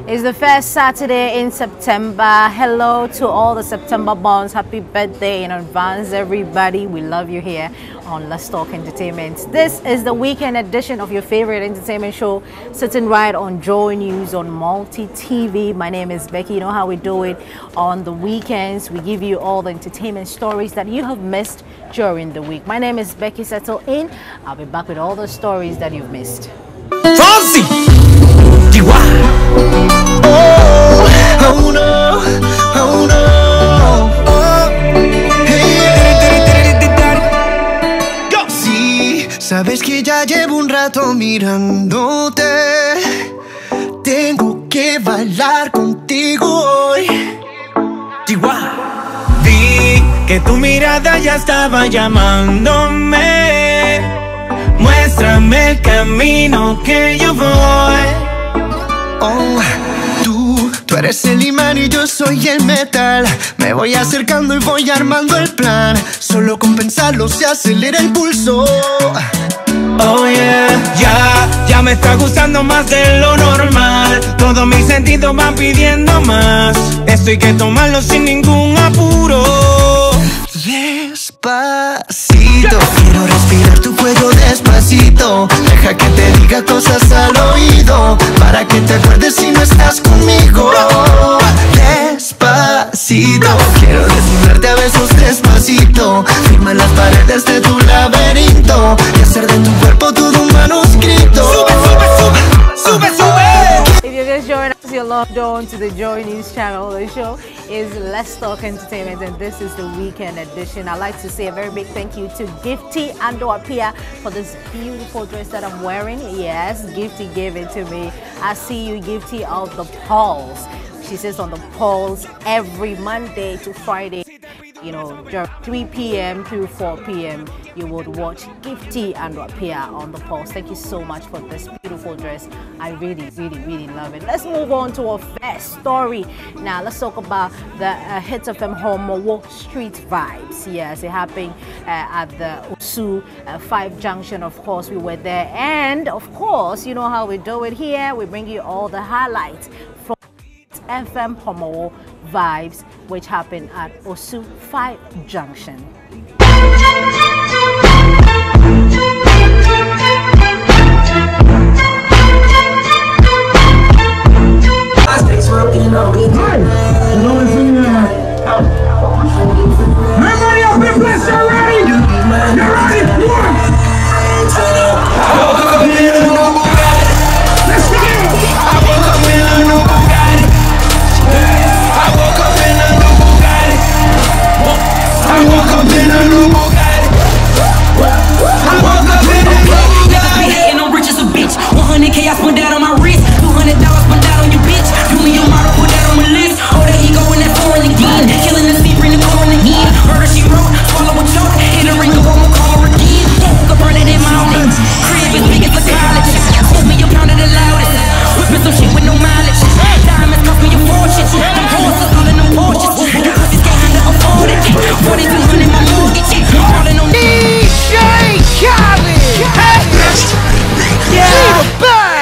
It's the first Saturday in September. Hello to all the September borns. Happy birthday in advance, everybody. We love you here on Let's Talk Entertainment. This is the weekend edition of your favorite entertainment show, sitting right on JoyNews on Multi TV. My name is Becky. You know how we do it on the weekends. We give you all the entertainment stories that you have missed during the week. My name is Becky. Settle in. I'll be back with all the stories that you've missed. Fonzie! Oh no, oh no, oh. Hey. Go. Sí, sabes que ya llevo un rato mirándote. Tengo que bailar contigo hoy. Vi que tu mirada ya estaba llamándome. Muéstrame el camino que yo voy. Oh, tú eres el imán y yo soy el metal. Me voy acercando y voy armando el plan. Solo con pensarlo se acelera el pulso. Oh yeah, ya me está gustando más de lo normal. Todos mis sentidos van pidiendo más. Esto hay que tomarlo sin ningún apuro. Despacito, quiero respirar tu cuello despacito. Deja que te diga cosas al oído, para que te acuerdes si no estás conmigo. Despacito, quiero desnudarte a besos despacito. Firma las paredes de tu laberinto y hacer de tu cuerpo todo un manuscrito. Sube, sube, sube, sube, sube. If you're just joining us, you're logged on to the Joy News channel. The show is Let's Talk Entertainment, and this is the weekend edition. I'd like to say a very big thank you to Gifty Ando-Apia for this beautiful dress that I'm wearing. Yes, Gifty gave it to me. I see you, Gifty, of the Pulse. She says on the Pulse every Monday to Friday. You know, 3 p.m. through 4 p.m. you would watch Gifty Ando-Apia on the Pulse. Thank you so much for this beautiful dress. I really, really, really love it. Let's move on to our first story. Now, let's talk about the Hit FM Homo Street Vibes. Yes, it happened at the Osu 5 Junction. Of course, we were there. And, of course, you know how we do it here. We bring you all the highlights from FM Homo Vibes, which happened at Osu 5 Junction. Everybody up in place, you're ready? You're ready? Let's begin! I woke up in a new Bugatti. I woke up in a new Bugatti. I woke up in a new Bugatti. I woke up in a new Bugatti. And I'm rich as a bitch. 100K I spent that on my wrist. $200 spent that on your bitch. Do me your model, put that on my list. Oh, that ego and that foreign again. Killing the sea, bring the foreign again. Murder she wrote, swallow a choke. Hit a ring of one more car again. Go burn it in my own. Crib is big as a college. Hold me a pound of the loudest. Whipping some shit with no mileage. Diamonds cost me a fortune. Them horses all in them Porsches. You pussies can't handle afford it. 4200 my mortgage. Calling on DJ Khaled. Yeah.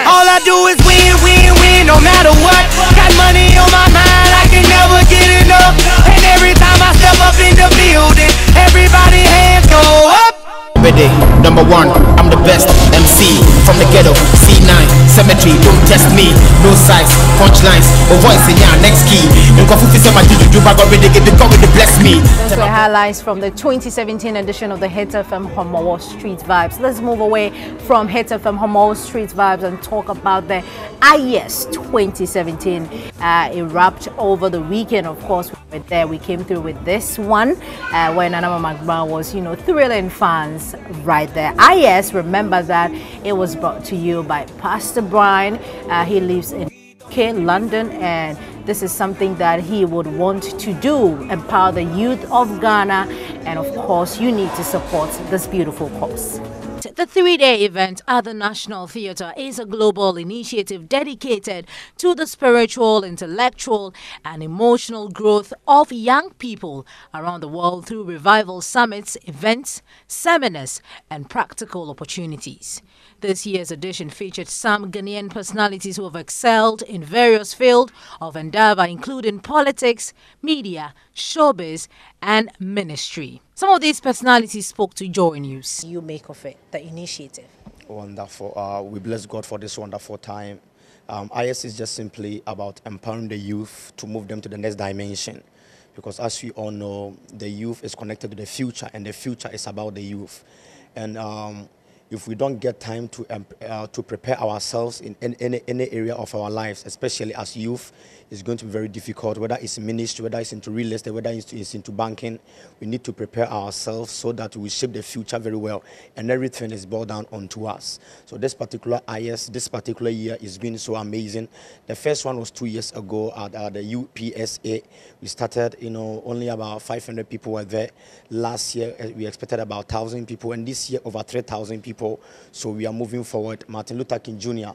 All I do is win, win, win, no matter what. Got money on my mind, I can never get enough. And every time I step up in the building, everybody hands go up. Every day, number one, I'm the best MC from the ghetto, C9, cemetery, don't test me. No size, punchlines, or voice in your next key. You got 50 my do bag already get the cover to bless me. That's the highlights from the 2017 edition of the Hit FM Homo Street Vibes. Let's move away from Hit FM Homo Street Vibes and talk about the IS 2017. It wrapped over the weekend. Of course, we were there. We came through with this one when Anama Magba was, you know, thrilling fans right there. IS, remember that it was brought to you by Pastor Brian. He lives in London, and this is something that he would want to do, empower the youth of Ghana, and of course you need to support this beautiful cause. The three-day event at the National Theatre is a global initiative dedicated to the spiritual, intellectual, and emotional growth of young people around the world through revival summits, events, seminars, and practical opportunities. This year's edition featured some Ghanaian personalities who have excelled in various fields of endeavor, including politics, media, showbiz, and ministry. Some of these personalities spoke to Joy News. You make of it, the initiative? Wonderful. We bless God for this wonderful time. IS is just simply about empowering the youth to move them to the next dimension. Because as we all know, the youth is connected to the future, and the future is about the youth. And if we don't get time to prepare ourselves in any area of our lives, especially as youth, it's going to be very difficult, whether it's ministry, whether it's into real estate, whether it's into banking. We need to prepare ourselves so that we shape the future very well, and everything is boiled down onto us. So this particular IS, this particular year is been so amazing. The first one was 2 years ago at the UPSA. We started, only about 500 people were there. Last year, we expected about 1,000 people, and this year, over 3,000 people. So we are moving forward. Martin Luther King Jr.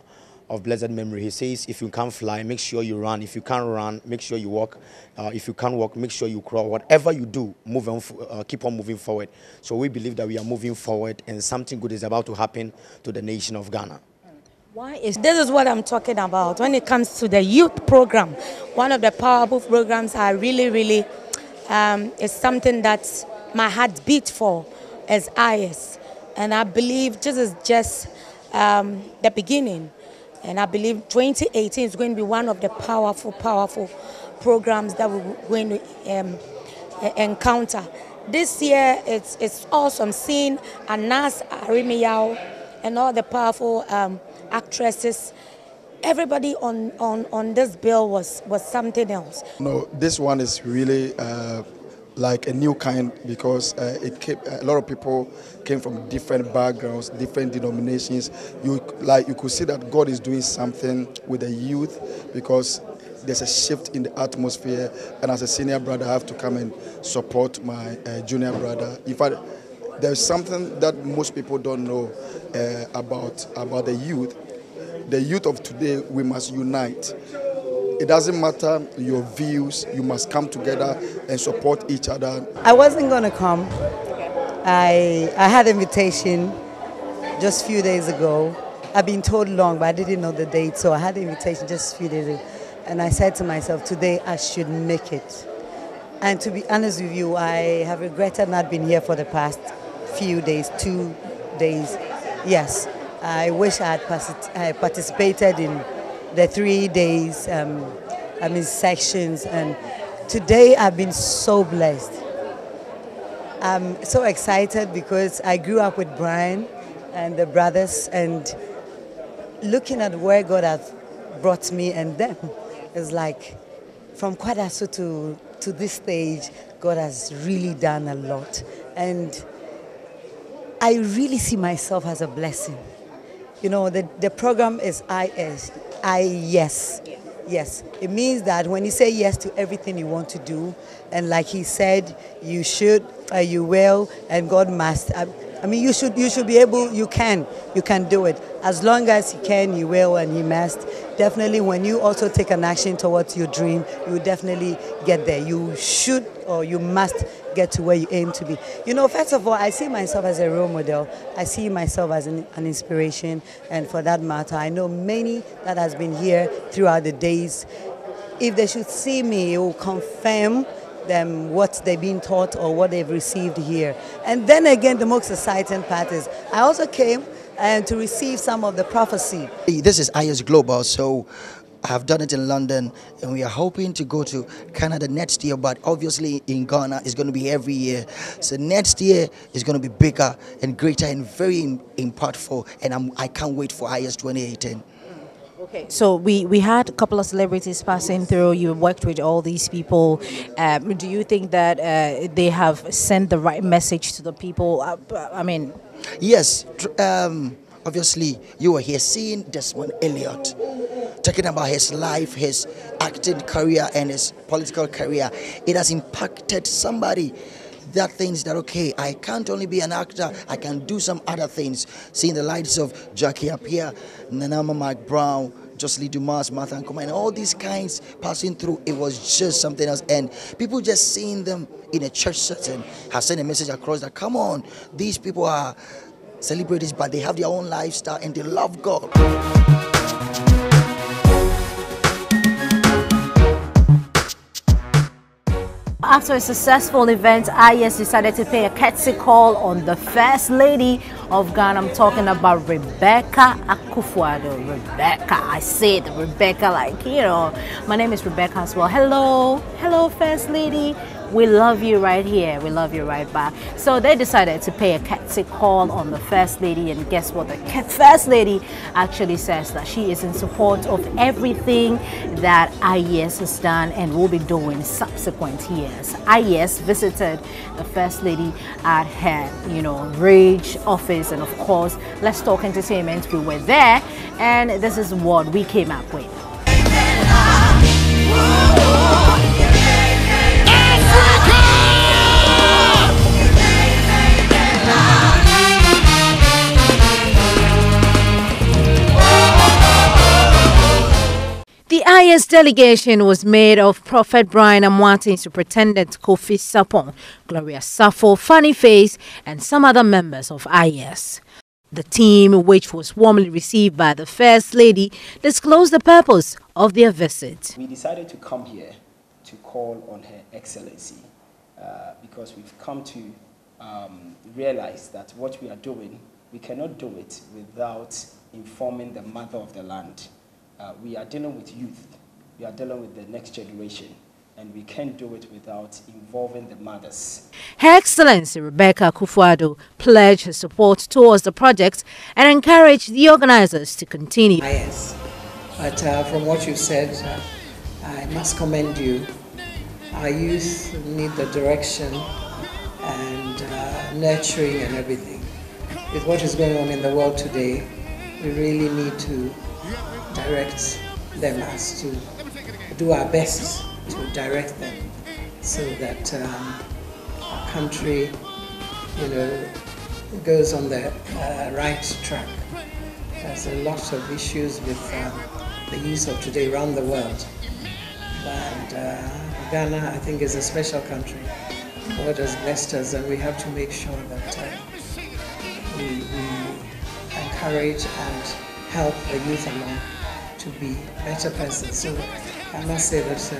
of blessed memory, he says, if you can't fly, make sure you run. If you can't run, make sure you walk. If you can't walk, make sure you crawl. Whatever you do, move on, keep on moving forward. So we believe that we are moving forward, and something good is about to happen to the nation of Ghana. This is what I'm talking about. When it comes to the youth program, one of the powerful programs I really is something that my heart beats for as IS. And I believe this is just the beginning. And I believe 2018 is going to be one of the powerful programs that we're going to encounter. This year, it's awesome seeing Anas Arimiyao and all the powerful actresses. Everybody on this bill was something else. No, this one is really like a new kind, because a lot of people came from different backgrounds, different denominations. You could see that God is doing something with the youth, because there's a shift in the atmosphere. And as a senior brother, I have to come and support my junior brother. In fact, there's something that most people don't know about the youth. The youth of today, we must unite. It doesn't matter your views, you must come together and support each other. I wasn't going to come. I had an invitation just a few days ago. I've been told long, but I didn't know the date, so I had an invitation just a few days ago. And I said to myself, today I should make it. And to be honest with you, I have regretted not being here for the past few days, 2 days. Yes, I wish I had participated in the 3 days, sections, and today I've been so blessed. I'm so excited because I grew up with Brian and the brothers, and looking at where God has brought me and them, is like from Kwadaso to this stage, God has really done a lot, and I really see myself as a blessing. The program is yes. Yes. It means that when you say yes to everything you want to do, and like he said, you should, you will, and God must. You should be able, you can do it. As long as you can, you will, and you must. Definitely when you also take an action towards your dream, you will definitely get there. You should, or you must get to where you aim to be. First of all, I see myself as a role model. I see myself as an inspiration, and for that matter, I know many that has been here throughout the days. If they should see me, it will confirm them what they've been taught or what they've received here. And then again, the most exciting part is I also came to receive some of the prophecy. This is IS Global, so I have done it in London, and we are hoping to go to Canada next year, but obviously in Ghana it's going to be every year. So next year is going to be bigger and greater and very impactful, and I can't wait for IS 2018. Okay, so we had a couple of celebrities passing through. You worked with all these people. Do you think that they have sent the right message to the people? Yes. Obviously, you were here seeing Desmond Elliott, talking about his life, his acting career, and his political career. It has impacted somebody that things that, okay, I can't only be an actor, I can do some other things. Seeing the likes of Jackie Appiah, Nanama Mike Brown, Jocelyn Dumas, Martha Nkoma, and all these kinds passing through, it was just something else. And people just seeing them in a church setting have sent a message across that, come on, these people are celebrities, but they have their own lifestyle and they love God. After a successful event, IS decided to pay a courtesy call on the First Lady of Ghana. I'm talking about Rebecca Akufo-Addo. Rebecca, I said Rebecca like, you know, my name is Rebecca as well. Hello, hello First Lady. We love you right here. We love you right back. So they decided to pay a courtesy call on the First Lady, and guess what? The First Lady actually says that she is in support of everything that IES has done and will be doing subsequent years. IES visited the First Lady at her, you know, Rage office, and of course, Let's Talk Entertainment. We were there, and this is what we came up with. The IS delegation was made of Prophet Brian Amwati, Superintendent Kofi Sapon, Gloria Safo, Funny Face, and some other members of IS. The team, which was warmly received by the First Lady, disclosed the purpose of their visit. We decided to come here to call on Her Excellency because we've come to realize that what we are doing, we cannot do it without informing the mother of the land. We are dealing with youth, we are dealing with the next generation, and we can't do it without involving the mothers. Her Excellency Rebecca Akufo-Addo pledged her support towards the project and encouraged the organizers to continue. Yes, but from what you said, I must commend you. Our youth need the direction and nurturing and everything. With what is going on in the world today, we really need to direct them, as to do our best to direct them so that our country, you know, goes on the right track. There's a lot of issues with the youth of today around the world, and Ghana, I think, is a special country. God has blessed us, and we have to make sure that we encourage and help the youth along to be better persons. So I must say that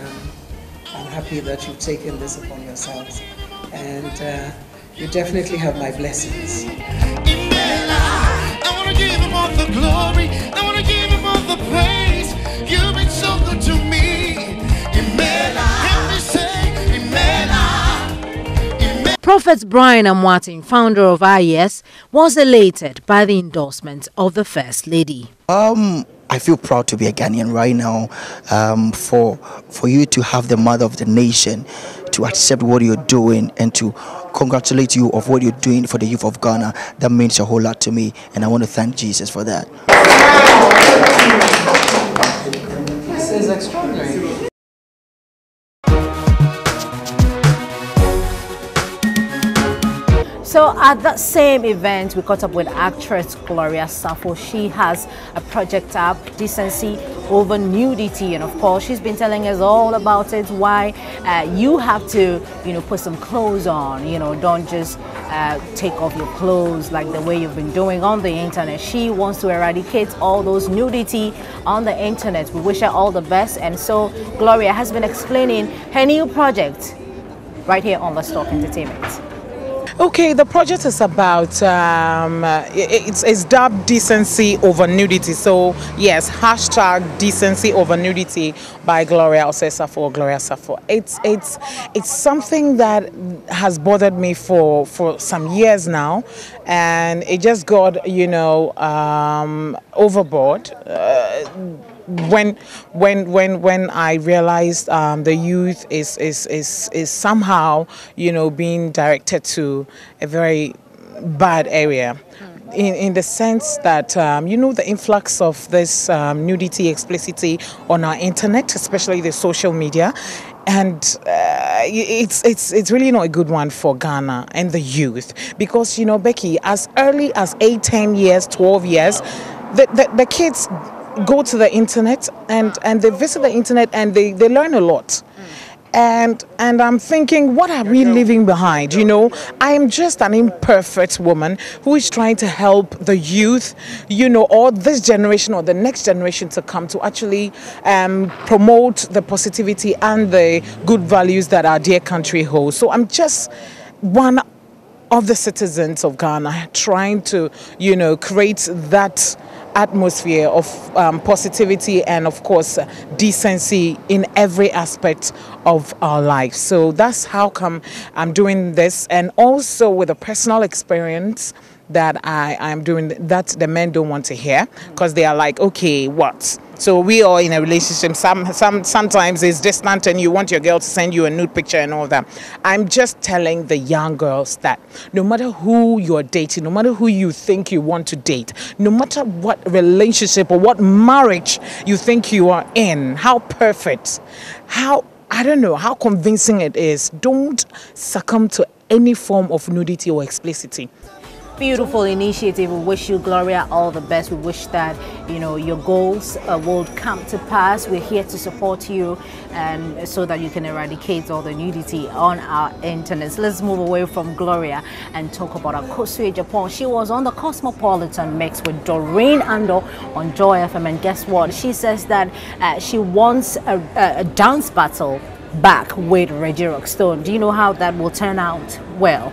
I'm happy that you've taken this upon yourselves, and you definitely have my blessings. I want to give him all the glory, I want to give him all the praise. You've been so good to me. Help me say, Prophet Brian Amwati, founder of IES, was elated by the endorsement of the First Lady. I feel proud to be a Ghanaian right now, for you to have the mother of the nation to accept what you're doing and to congratulate you of what you're doing for the youth of Ghana. That means a whole lot to me, and I want to thank Jesus for that. This is extraordinary. So at that same event, we caught up with actress Gloria Safo. She has a project up, Decency Over Nudity, and of course she's been telling us all about it, why you have to, you know, put some clothes on, you know, don't just take off your clothes like the way you've been doing on the internet. She wants to eradicate all those nudity on the internet. We wish her all the best, and so Gloria has been explaining her new project right here on Let's Talk Entertainment. Okay, the project is about, it's dubbed Decency Over Nudity. So yes, hashtag Decency Over Nudity by Gloria Safo. Gloria Safo. It's something that has bothered me for some years now, and it just got, you know, overboard. When I realized the youth is somehow, you know, being directed to a very bad area, in the sense that you know, the influx of this nudity, explicitity on our internet, especially the social media, and it's really not a good one for Ghana and the youth, because you know, Becky, as early as 8, 10 years, 12 years, the kids go to the internet and they visit the internet and they learn a lot. And I'm thinking, what are we leaving behind? You know, I am just an imperfect woman who is trying to help the youth, you know, or this generation or the next generation to come, to actually promote the positivity and the good values that our dear country holds. So I'm just one of the citizens of Ghana trying to, you know, create that atmosphere of positivity and of course decency in every aspect of our life. So that's how come I'm doing this, and also with a personal experience that I'm doing that the men don't want to hear, because they are like, okay, what? So we are in a relationship. Sometimes it's distant and you want your girl to send you a nude picture and all that. I'm just telling the young girls that no matter who you're dating, no matter who you think you want to date, no matter what relationship or what marriage you think you are in, how perfect, how, I don't know, how convincing it is, don't succumb to any form of nudity or explicitity. Beautiful initiative. We wish you, Gloria, all the best. We wish that, you know, your goals will come to pass. We're here to support you, and so that you can eradicate all the nudity on our internet. So let's move away from Gloria and talk about Akosua Japan. She was on the Cosmopolitan Mix with Doreen Ando on Joy FM, and guess what? She says that she wants a dance battle back with Reggie Rockstone. Do you know how that will turn out? Well,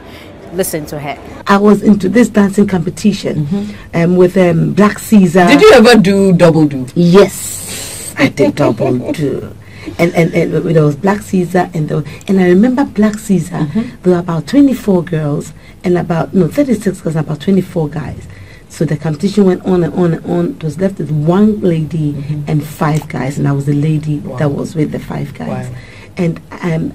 listen to her. I was into this dancing competition with Black Caesar. Did you ever do double do? Yes, I did double do. And there was Black Caesar, and I remember Black Caesar. There were about 24 girls and 36 girls, about 24 guys. So the competition went on and on and on. It was left with one lady and 5 guys, and I was the lady that was with the 5 guys. Wow. And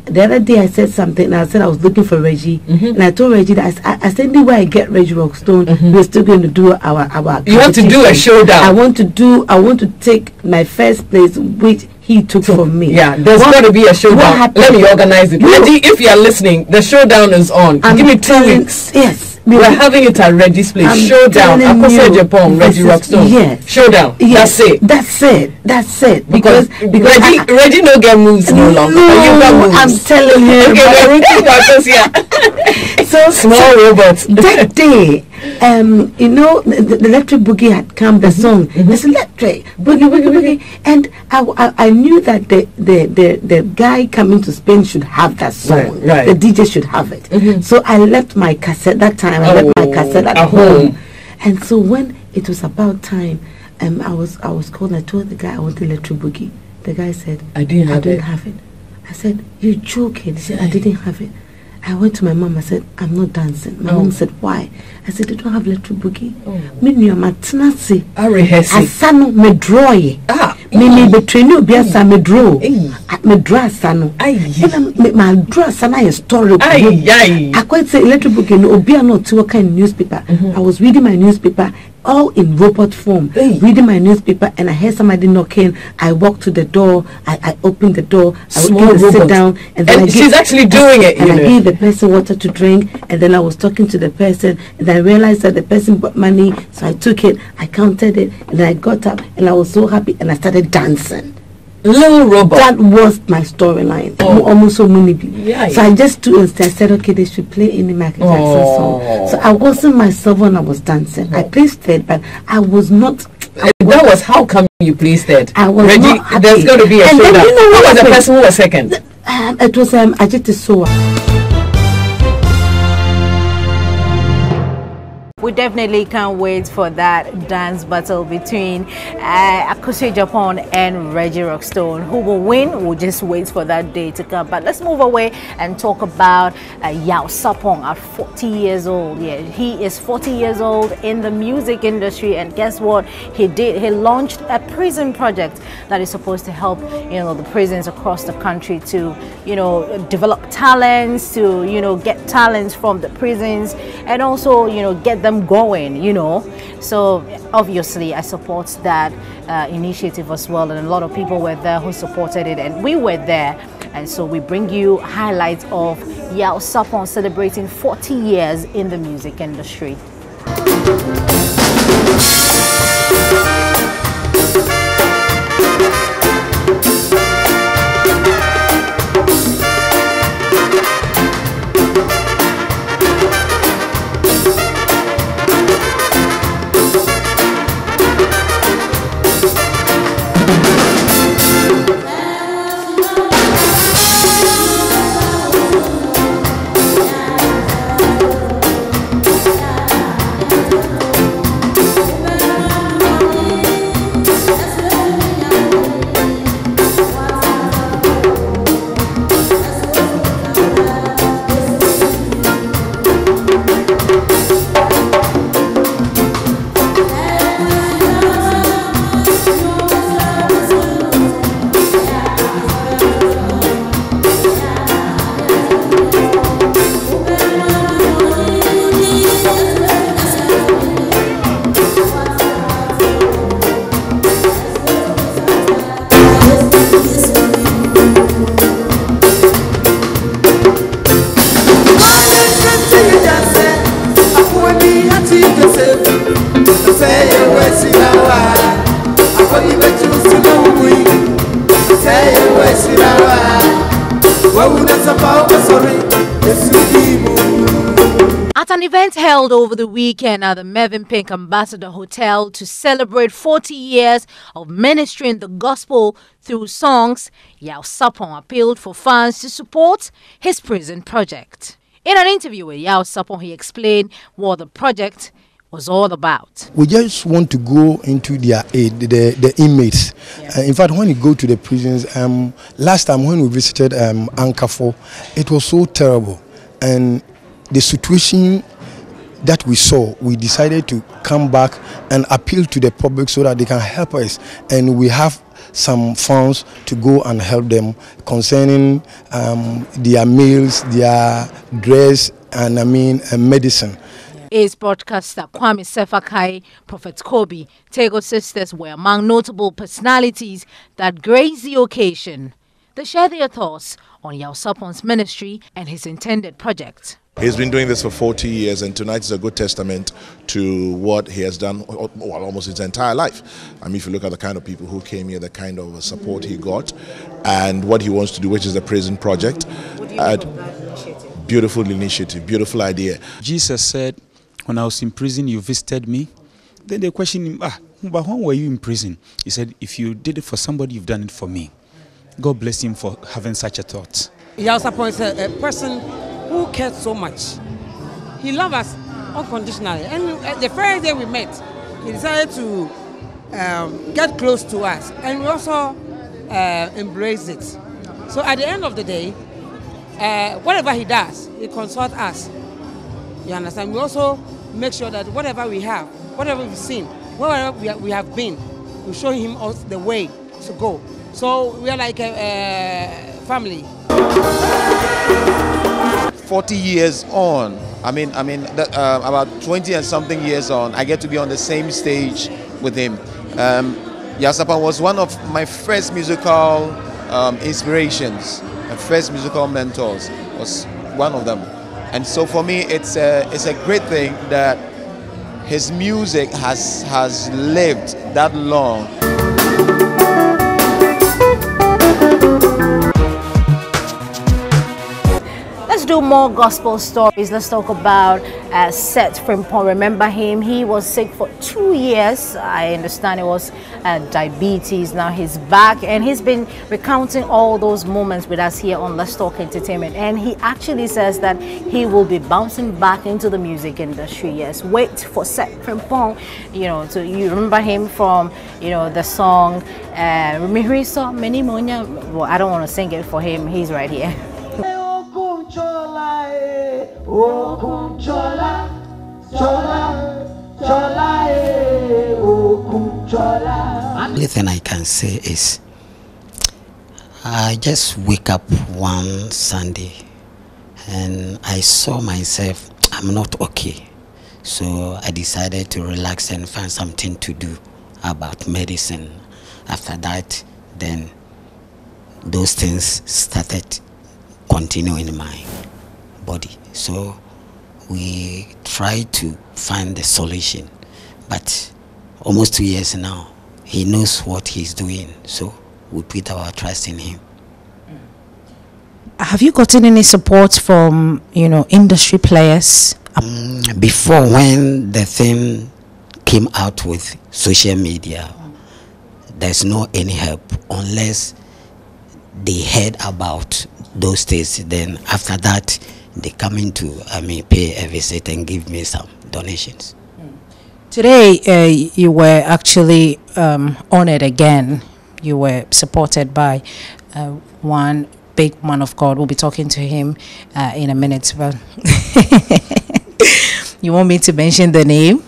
the other day I said something, and I said I was looking for Reggie, and I told Reggie that I said anywhere I get Reggie Rockstone, we're still going to do our You want to do a showdown? I want to take my first place, which he took from me. Yeah, there's got to be a showdown. Let me organize it. Reggie, if you're listening, the showdown is on. Give me 2 weeks. Yes. We're having it at Reggie's place. Showdown. Akosua Japan, Reggie Rockstone. Yes. Showdown. Yes. That's it. That's it. Because Reggie no get moves no longer. You got moves. I'm telling you. Okay, we're rooting for Akosua. So small robots. That day, you know, the electric boogie had come. The song, it's electric boogie, boogie, boogie, and I knew that the guy coming to Spain should have that song. Right. The DJ should have it. So I left my cassette that time. I left my cassette at home. And so when it was about time, I was called. I told the guy I want the electric boogie. The guy said, I didn't have it. I said, you're joking. He said, I didn't have it. I went to my mom. I said, I'm not dancing. My mom said, why? I said, they don't have electric boogie. Me no matinasi. Asano me draw. Me between you be asa me draw. Me draw asano. And my draw asano is story. I quite say electric boogie no obi not to work in newspaper. I was reading my newspaper, all in robot form, reading my newspaper, and I heard somebody knocking. I walked to the door. I opened the door. I would sit down, and then she's actually doing it. And I gave the person water to drink, and then I was talking to the person, and I realized that the person brought money, so I took it, I counted it, and then I got up, and I was so happy, and I started dancing. Little robot. That was my storyline. Almost so many people. So I just stood and I said, okay, they should play any Michael Jackson song. So I wasn't myself when I was dancing. I placed third, but I was not. That was how come you placed third. I was Reggie, not happy. There's going to be a showdown. You know who was the person who was second? It was Ajit Soa. We definitely can't wait for that dance battle between Akosua Japan and Reggie Rockstone. Who will win? We'll just wait for that day to come. But let's move away and talk about Yao Sapong at 40 years old. Yeah, he is 40 years old in the music industry, and guess what? He launched a prison project that is supposed to help, you know, the prisons across the country to, you know, develop talents, to, you know, get talents from the prisons, and also, you know, get them them going, you know. So obviously I support that initiative as well, and a lot of people were there who supported it, and we were there. And so we bring you highlights of Yao Sapon celebrating 40 years in the music industry. At an event held over the weekend at the Mervyn Pink Ambassador Hotel to celebrate 40 years of ministering the gospel through songs, Yao Sapon appealed for fans to support his prison project. In an interview with Yao Sapon, he explained what the project was all about. We just want to go into their aid, the inmates. Yeah. In fact, when you go to the prisons, last time when we visited Ankafo, it was so terrible. And the situation that we saw, we decided to come back and appeal to the public so that they can help us. And we have some funds to go and help them concerning their meals, their dress, and medicine. Ace broadcaster Kwame Sefakai, Prophet Kobe, Tego sisters were among notable personalities that graced the occasion. They share their thoughts on Yao Sapon's ministry and his intended project. He's been doing this for 40 years, and tonight is a good testament to what he has done, well, almost his entire life. I mean, if you look at the kind of people who came here, the kind of support he got, and what he wants to do, which is the prison project. What do you think of that initiative? Beautiful initiative, beautiful idea. Jesus said, when I was in prison, you visited me. Then they questioned him, but when were you in prison? He said, if you did it for somebody, you've done it for me. God bless him for having such a thought. Yao Sapon is a person who cared so much. He loved us unconditionally. And the first day we met, he decided to get close to us. And we also embraced it. So at the end of the day, whatever he does, he consults us. You understand? We also make sure that whatever we have, whatever we've seen, wherever we have been, we show him the way to go. So we are like a family. 40 years on, about 20 and something years on, I get to be on the same stage with him. Yao Sapon was one of my first musical inspirations, my first musical mentors, was one of them. And so for me, it's a great thing that his music has lived that long. Let's do more gospel stories. Let's talk about Seth Frimpong. Remember him? He was sick for 2 years. I understand it was diabetes. Now he's back, and he's been recounting all those moments with us here on Let's Talk Entertainment. And he actually says that he will be bouncing back into the music industry. Yes, wait for Seth Frimpong. You know, so you remember him from the song Many Monya. Well, I don't want to sing it for him. He's right here. Only thing I can say is I just wake up one Sunday and I saw myself, I'm not okay. So I decided to relax and find something to do about medicine. After that, then those things started continuing in my body. So we tried to find the solution, but almost 2 years now, he knows what he's doing. So we put our trust in him. Have you gotten any support from, industry players? Before, when the thing came out with social media, there's no any help unless they heard about those things. Then after that, they come into pay a visit and give me some donations. Today, you were actually honored again. You were supported by one big man of God. We'll be talking to him in a minute. But you want me to mention the name?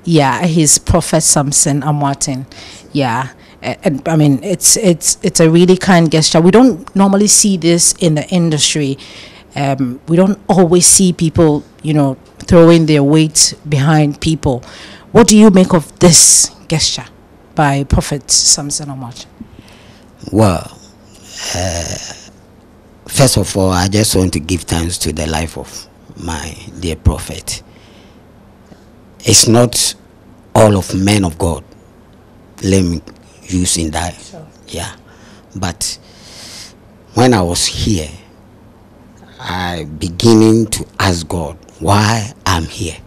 Yeah, he's Prophet Samson Amwatin. Yeah. And I mean, it's a really kind gesture. We don't normally see this in the industry. We don't always see people, throwing their weight behind people. What do you make of this gesture by Prophet Samson Amwatin? Well, first of all, I just want to give thanks to the life of my dear prophet. It's not all of men of God. Let me use in that. Sure. Yeah. But when I was here, I beginning to ask God why I'm here.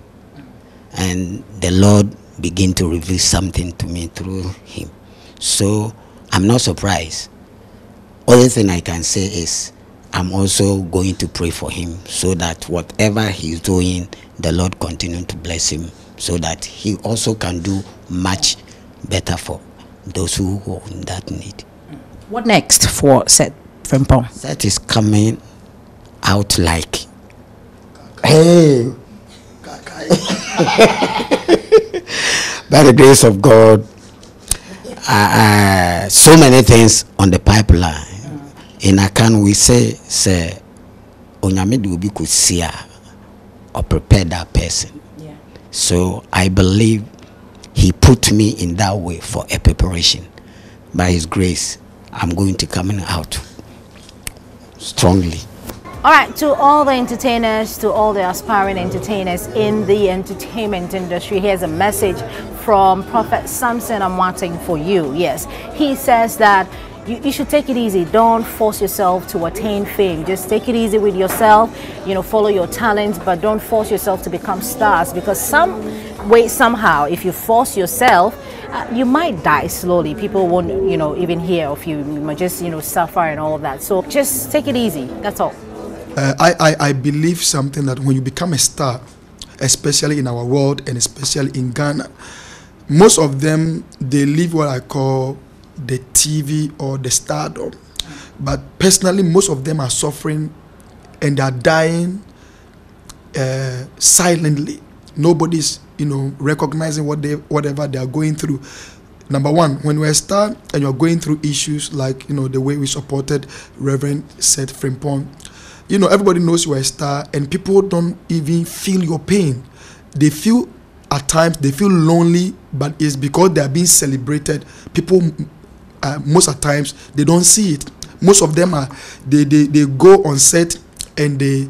And the Lord began to reveal something to me through him. So I'm not surprised. Only thing I can say is I'm also going to pray for him so that whatever he's doing, the Lord continue to bless him so that he also can do much better for those who are in that need. What next for Seth Frimpong? Seth is coming out like, hey, by the grace of God, so many things on the pipeline. In Akan, we say, Onyame will be could see or prepare that person. Yeah. So I believe he put me in that way for a preparation. By his grace, I'm going to come out strongly. All right, to all the entertainers, to all the aspiring entertainers in the entertainment industry, here's a message from Prophet Samson Amwatin for you. Yes, he says that you should take it easy. Don't force yourself to attain fame. Just take it easy with yourself. Follow your talents, but don't force yourself to become stars, because some way, somehow, if you force yourself, you might die slowly. People won't, even hear of you. You might just, suffer and all of that. So just take it easy. That's all. I believe something that when you become a star, especially in our world and especially in Ghana, most of them, they live what I call the TV or the stardom. But personally, most of them are suffering and they are dying silently. Nobody's, recognizing whatever they are going through. Number one, when you're a star and you're going through issues like, the way we supported Reverend Seth Frimpong, everybody knows you're a star and people don't even feel your pain. They feel, at times, they feel lonely, but it's because they are being celebrated. People, most of the times, they don't see it. Most of them they go on set and they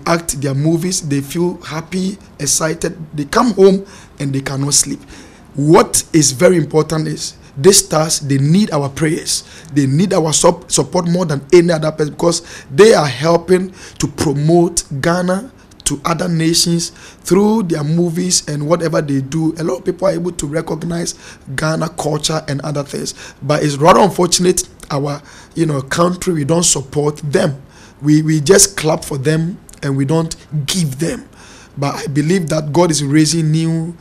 act their movies. They feel happy, excited. They come home and they cannot sleep. What is very important is these stars, they need our prayers. They need our support more than any other person, because they are helping to promote Ghana to other nations through their movies and whatever they do. A lot of people are able to recognize Ghana culture and other things. But it's rather unfortunate our country, we don't support them. We just clap for them and we don't give them. But I believe that God is raising new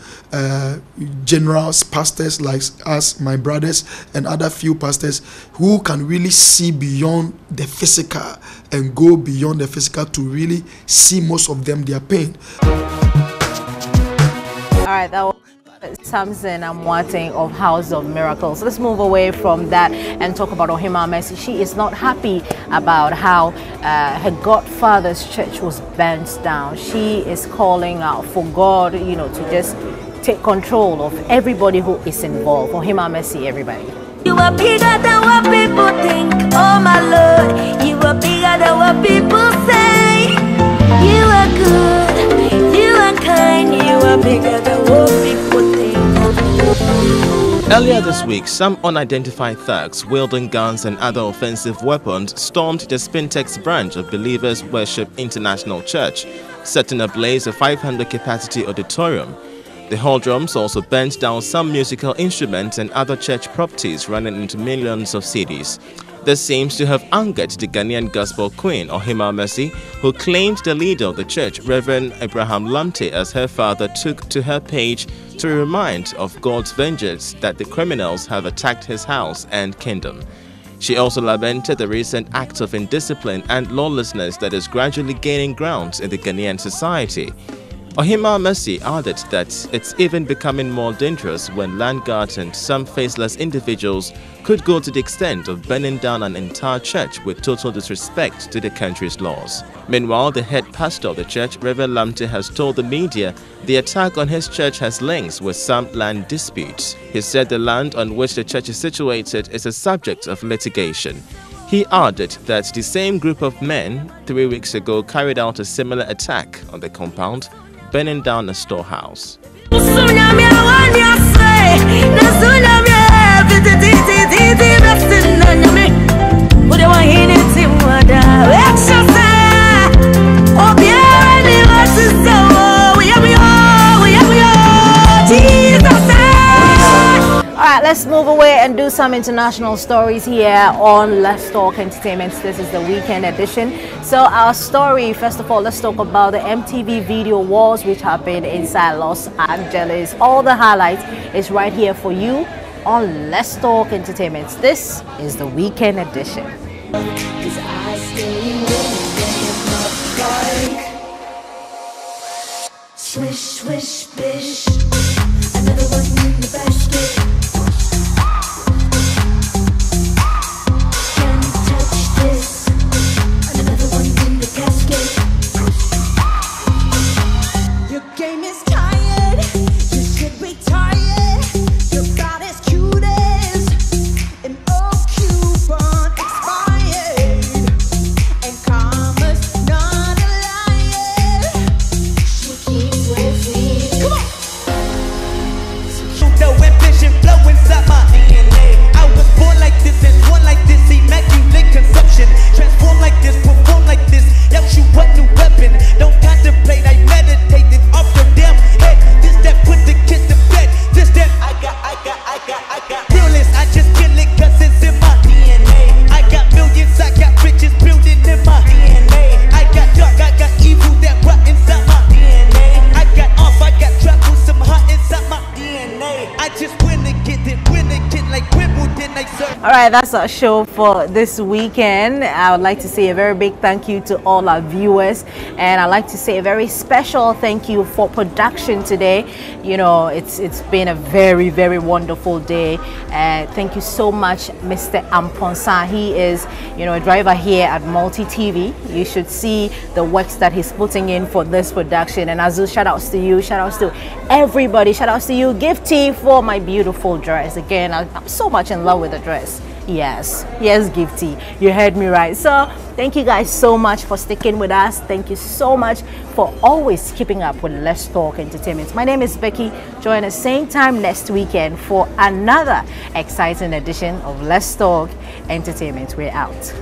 generals, pastors like us, my brothers, and other few pastors who can really see beyond the physical and go beyond the physical to really see most of them their pain. All right, that was Samson Amwateng of House of Miracles. Let's move away from that and talk about Ohima Mercy. She is not happy about how her godfather's church was burnt down. She is calling out for God, to just take control of everybody who is involved. Ohima Mercy, everybody. You are bigger than what people think, oh my Lord. You are bigger than what people say. You are good, you are kind, you are bigger than what people think. Earlier this week, some unidentified thugs wielding guns and other offensive weapons stormed the Spintex branch of Believers Worship International Church, setting ablaze a 500-capacity auditorium. The hoodlums also burnt down some musical instruments and other church properties running into millions of cedis. This seems to have angered the Ghanaian gospel queen, Ohima Mercy, who claimed the leader of the church, Reverend Abraham Lamte, as her father took to her page to remind of God's vengeance that the criminals have attacked his house and kingdom. She also lamented the recent acts of indiscipline and lawlessness that is gradually gaining ground in the Ghanaian society. Ohima Mercy added that it's even becoming more dangerous when land guards and some faceless individuals could go to the extent of burning down an entire church with total disrespect to the country's laws. Meanwhile, the head pastor of the church, Reverend Lamte, has told the media the attack on his church has links with some land disputes. He said the land on which the church is situated is a subject of litigation. He added that the same group of men 3 weeks ago carried out a similar attack on the compound, burning down a storehouse. Alright, let's move away and do some international stories here on Let's Talk Entertainment. This is the weekend edition. So our story, first of all, let's talk about the MTV Video Awards, which happened inside Los Angeles. All the highlights is right here for you on Let's Talk Entertainment. This is the weekend edition. Swish, swish, bish. Another one in the basket. Alright, that's our show for this weekend. I would like to say a very big thank you to all our viewers, and I'd like to say a very special thank you for production today. It's been a very, very wonderful day. Thank you so much, Mr. Amponsa. He is a driver here at Multi TV. You should see the works that he's putting in for this production. And Azu, shout outs to you, shout outs to everybody, shout outs to you, Gifty, for my beautiful dress. Again, I'm so much in love with the dress. Yes, Gifty, you heard me right. So thank you guys so much for sticking with us. Thank you so much for always keeping up with Let's Talk Entertainment. My name is Becky. Join us same time next weekend for another exciting edition of Let's Talk Entertainment. We're out.